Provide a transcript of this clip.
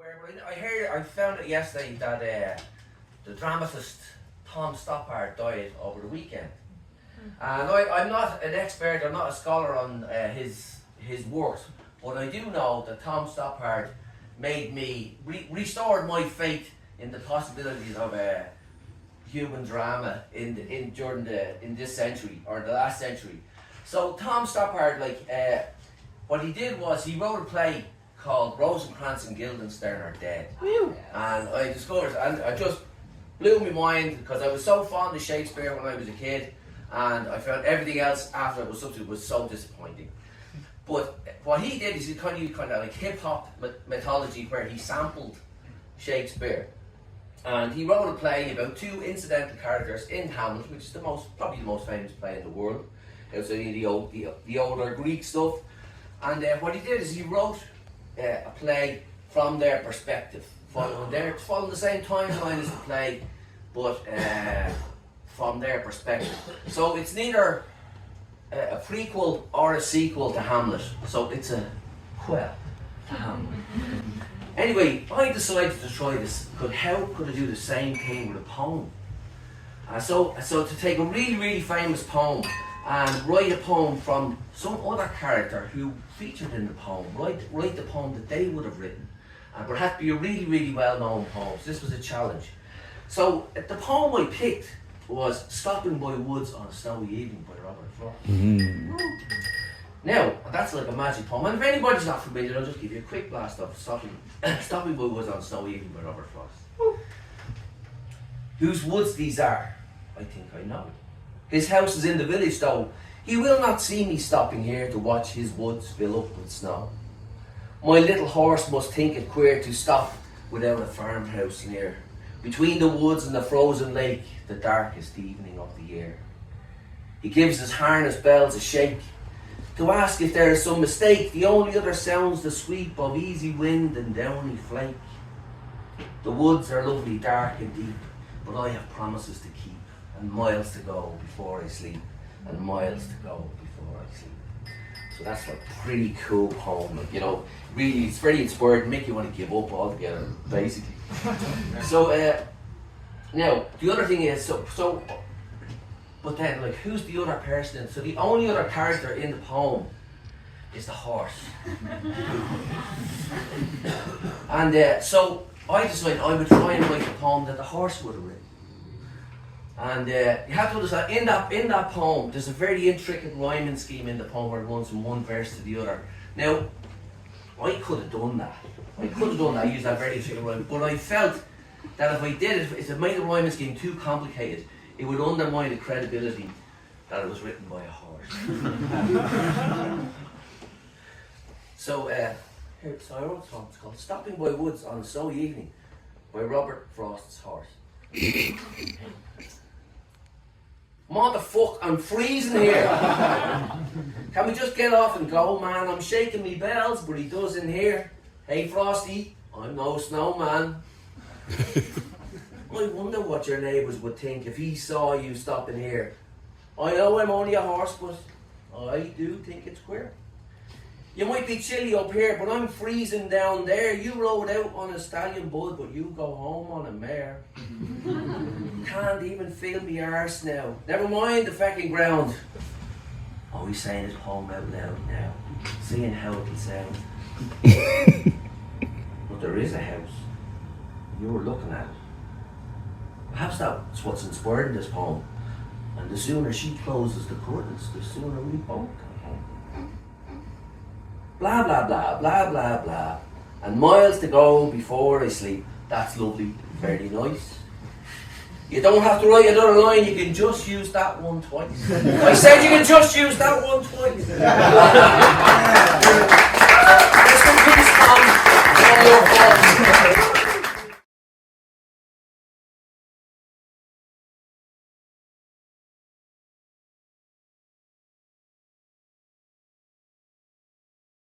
aware, but I found it yesterday that the dramatist Tom Stoppard died over the weekend. And I'm not an expert, I'm not a scholar on his works, but I do know that Tom Stoppard made me, restored my faith in the possibilities of human drama in this century, or the last century. So Tom Stoppard, what he did was he wrote a play called Rosencrantz and Guildenstern are Dead. And I discovered, and it just blew my mind, because I was so fond of Shakespeare when I was a kid, and I found everything else after it was so disappointing. But what he did is he kind of like hip hop mythology, where he sampled Shakespeare, and he wrote a play about two incidental characters in Hamlet, which is probably the most famous play in the world, outside of the older Greek stuff. And what he did is he wrote a play from their perspective, following the same timeline as the play, but from their perspective. So it's neither a prequel or a sequel to Hamlet. So it's a quell to Hamlet. Anyway, I decided to try this. How could I do the same thing with a poem? So to take a really, really famous poem and write a poem from some other character who featured in the poem, write the poem that they would have written. But it had to be a really, really well-known poem. So this was a challenge. So the poem I picked was Stopping by Woods on a Snowy Evening by Robert Frost. Now, that's like a magic poem. And if anybody's not familiar, I'll just give you a quick blast of Stopping by Woods on a Snowy Evening by Robert Frost. Whose woods these are, I think I know. His house is in the village though. He will not see me stopping here to watch his woods fill up with snow. My little horse must think it queer to stop without a farmhouse near. Between the woods and the frozen lake, the darkest evening of the year. He gives his harness bells a shake to ask if there is some mistake. The only other sounds the sweep of easy wind and downy flake. The woods are lovely, dark and deep, but I have promises to keep, and miles to go before I sleep, and miles to go before I sleep. So that's like a pretty cool poem, really it's very inspired, make you want to give up altogether, basically. So now the other thing is, but then who's the other person? So the only other character in the poem is the horse. And so I decided I would try and write a poem that the horse would have written. And you have to understand, in that poem, there's a very intricate rhyming scheme in the poem where it runs from one verse to the other. Now, I could have done that. Use that very intricate rhyme. But I felt that if I did it, if it made the rhyming scheme too complicated, it would undermine the credibility that it was written by a horse. So I wrote a song. It's called Stopping by Woods on a Snowy Evening by Robert Frost's Horse. Motherfuck, I'm freezing here. Can we just get off and go, man? I'm shaking me bells, but he doesn't hear. Hey, Frosty, I'm no snowman. I wonder what your neighbours would think if he saw you stopping here. I know I'm only a horse, but I do think it's queer. You might be chilly up here, but I'm freezing down there. You rode out on a stallion bull, but you go home on a mare. Can't even feel me arse now. Never mind the fecking ground. Oh, he's saying his poem out loud now, seeing how it'll sound. But there is a house. You were looking at it. Perhaps that's what's inspired this poem. And the sooner she closes the curtains, the sooner we both come home. Blah, blah, blah, blah, blah, blah. And miles to go before I sleep. That's lovely, very nice. You don't have to write another line, you can just use that one twice. I said you can just use that one twice. This one, please, Tom. It's all your fault.